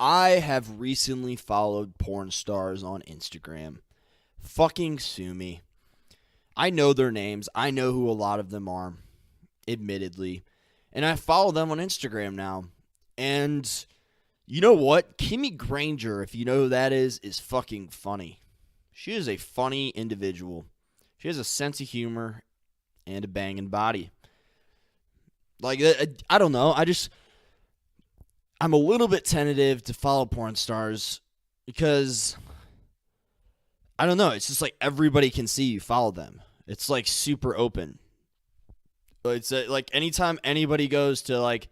I have recently followed porn stars on Instagram. Fucking sue me. I know their names. I know who a lot of them are, admittedly. And I follow them on Instagram now. And you know what? Kimmy Granger, if you know who that is fucking funny. She is a funny individual. She has a sense of humor and a banging body. Like, I don't know. I'm a little bit tentative to follow porn stars because, I don't know. It's just like everybody can see you follow them. It's like super open. It's like anytime anybody goes to like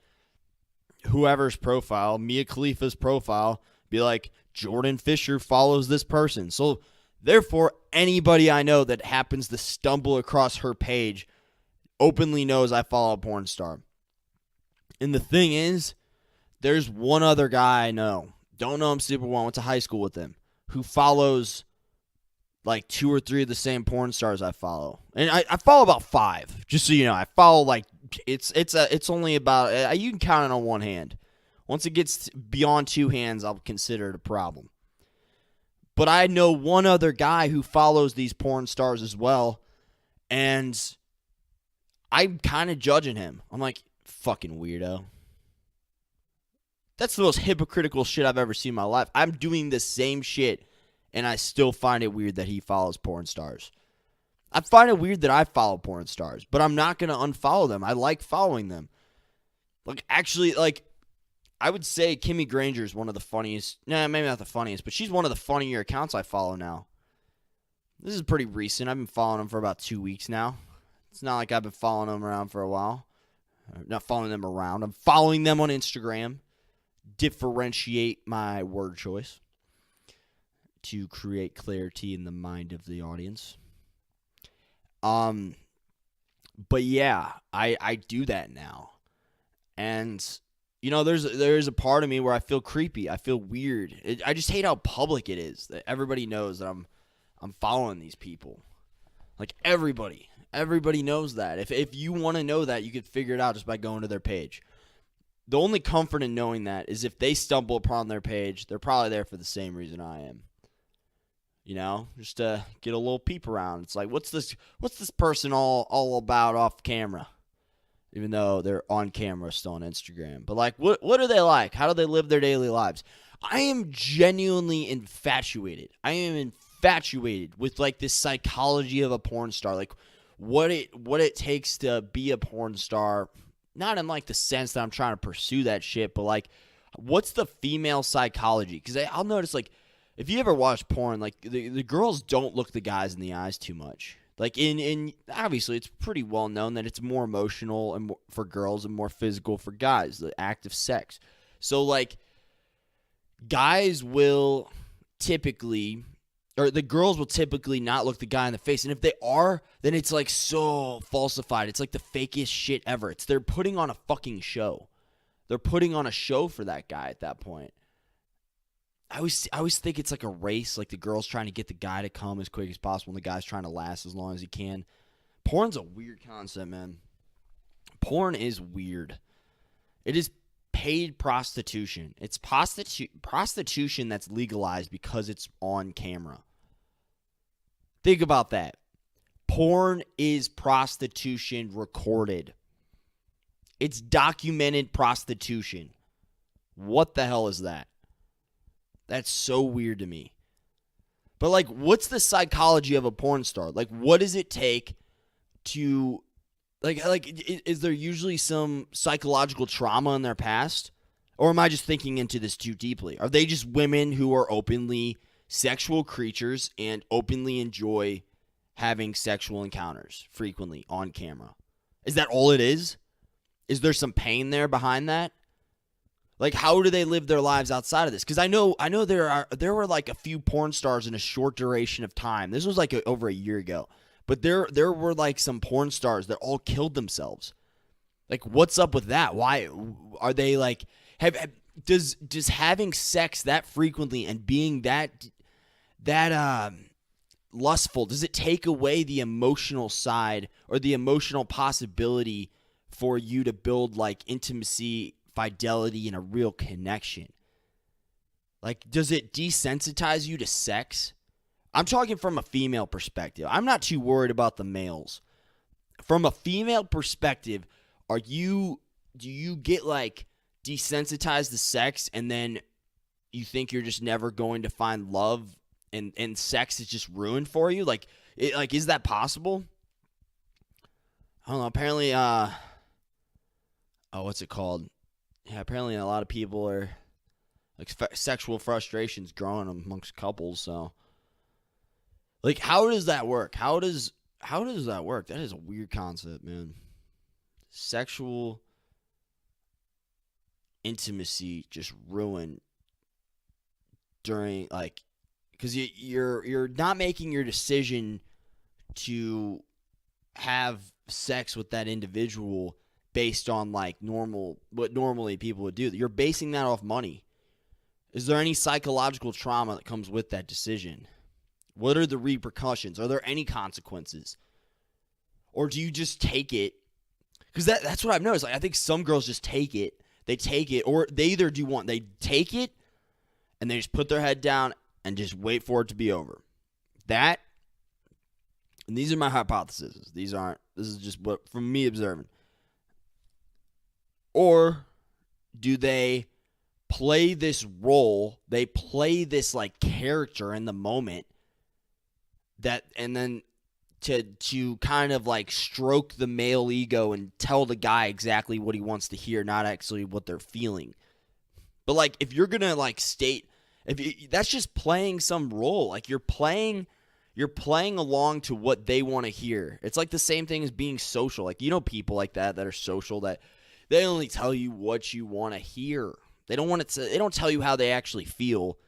whoever's profile, Mia Khalifa's profile, be like, Jordan Fischer follows this person. So therefore, anybody I know that happens to stumble across her page openly knows I follow a porn star. And the thing is, there's one other guy I know, don't know him super well, went to high school with him, who follows like 2 or 3 of the same porn stars I follow. And I follow about 5, just so you know. I follow like, it's only about, you can count it on one hand. Once it gets beyond 2 hands, I'll consider it a problem. But I know one other guy who follows these porn stars as well, and I'm kind of judging him. I'm like, fucking weirdo. That's the most hypocritical shit I've ever seen in my life. I'm doing the same shit, and I still find it weird that he follows porn stars. I find it weird that I follow porn stars, but I'm not going to unfollow them. I like following them. Like, actually, like, I would say Kimmy Granger is one of the funniest. Nah, maybe not the funniest, but she's one of the funnier accounts I follow now. This is pretty recent. I've been following them for about 2 weeks now. It's not like I've been following them around for a while. Not following them around. I'm following them on Instagram. Differentiate my word choice to create clarity in the mind of the audience. But yeah, I do that now. And you know, there's a part of me where I feel creepy. I feel weird. I just hate how public it is. That everybody knows that I'm following these people. Like everybody knows that. If you want to know that, you could figure it out just by going to their page. The only comfort in knowing that is if they stumble upon their page, they're probably there for the same reason I am. You know, just to get a little peep around. It's like, what's this person all about off camera? Even though they're on camera still on Instagram. But like, what are they like? How do they live their daily lives? I am genuinely infatuated. I am infatuated with like this psychology of a porn star. Like what it takes to be a porn star. Not in like the sense that I'm trying to pursue that shit, but like what's the female psychology? Because I'll notice like if you ever watch porn, like the girls don't look the guys in the eyes too much. Like in obviously it's pretty well known that it's more emotional and more for girls and more physical for guys, the act of sex. So like guys will typically, or the girls will typically not look the guy in the face. And if they are, then it's like so falsified. It's like the fakest shit ever. They're putting on a fucking show. They're putting on a show for that guy at that point. I always think it's like a race, like the girl's trying to get the guy to come as quick as possible and the guy's trying to last as long as he can. Porn's a weird concept, man. Porn is weird. It is paid prostitution. It's prostitution that's legalized because it's on camera. Think about that. Porn is prostitution recorded. It's documented prostitution. What the hell is that? That's so weird to me. But, like, what's the psychology of a porn star? Like, what does it take to, is there usually some psychological trauma in their past? Or am I just thinking into this too deeply? Are they just women who are openly sexual creatures and openly enjoy having sexual encounters frequently on camera? Is that all it is? Is there some pain there behind that? Like, how do they live their lives outside of this? Because I know there were like a few porn stars in a short duration of time. This was like over a year ago. But there were like some porn stars that all killed themselves. Like, what's up with that? Why are they like? Does having sex that frequently and being that lustful, does it take away the emotional side or the emotional possibility for you to build like intimacy, fidelity, and a real connection? Like, does it desensitize you to sex? I'm talking from a female perspective. I'm not too worried about the males. From a female perspective, do you get like desensitized to sex and then you think you're just never going to find love and sex is just ruined for you? Like is that possible? I don't know. Apparently what's it called? Yeah, apparently a lot of people are like sexual frustrations growing amongst couples, so like how does that work? How does that work? That is a weird concept, man. Sexual intimacy just ruined during like because you're not making your decision to have sex with that individual based on like what normally people would do. You're basing that off money. Is there any psychological trauma that comes with that decision? What are the repercussions? Are there any consequences? Or do you just take it? Because that's what I've noticed. Like, I think some girls just take it. They take it, or they either do one. They take it, and they just put their head down and just wait for it to be over. That, and these are my hypotheses. This is just what, from me observing. Or do they play this role? They play this, like, character in the moment that, and then to kind of like stroke the male ego and tell the guy exactly what he wants to hear, not actually what they're feeling. But like if you're gonna like that's just playing some role. Like you're playing along to what they want to hear. It's like the same thing as being social. Like, you know, people like that are social, that they only tell you what you want to hear. They don't tell you how they actually feel.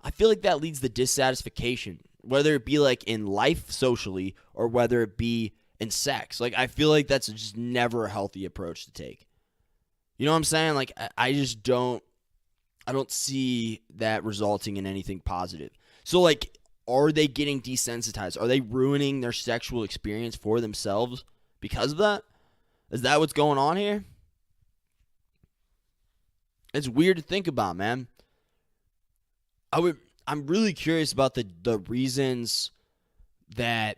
I feel like that leads to dissatisfaction, whether it be like in life socially or whether it be in sex. Like, I feel like that's just never a healthy approach to take. You know what I'm saying? Like, I don't see that resulting in anything positive. So, like, are they getting desensitized? Are they ruining their sexual experience for themselves because of that? Is that what's going on here? It's weird to think about, man. I'm really curious about the reasons that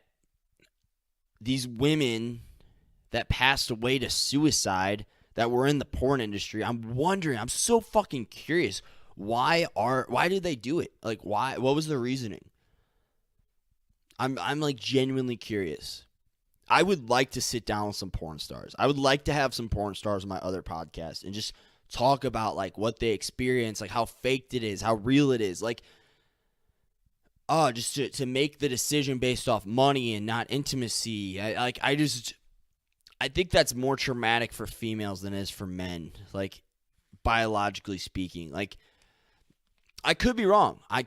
these women that passed away to suicide that were in the porn industry. I'm so fucking curious. Why did they do it? Like, why? What was the reasoning? I'm like genuinely curious. I would like to sit down with some porn stars. I would like to have some porn stars on my other podcast and just talk about like what they experience, like how faked it is, how real it is. Like, just to make the decision based off money and not intimacy. I think that's more traumatic for females than it is for men, like, biologically speaking. Like, I could be wrong. I'm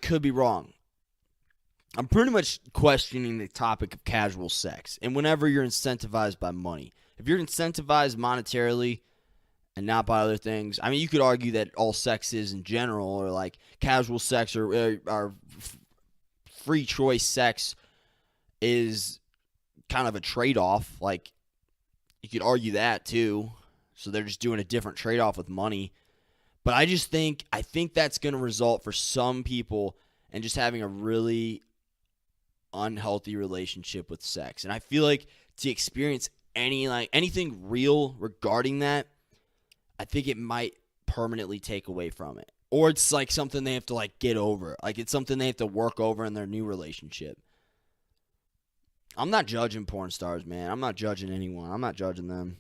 pretty much questioning the topic of casual sex. And whenever you're incentivized by money, if you're incentivized monetarily and not by other things, I mean, you could argue that all sex is in general, or like casual sex or free choice sex is kind of a trade-off. Like, you could argue that too. So they're just doing a different trade-off with money. But I think that's going to result for some people in just having a really unhealthy relationship with sex. And I feel like to experience anything real regarding that, I think it might permanently take away from it. Or it's like something they have to like get over. Like, it's something they have to work over in their new relationship. I'm not judging porn stars, man. I'm not judging anyone. I'm not judging them.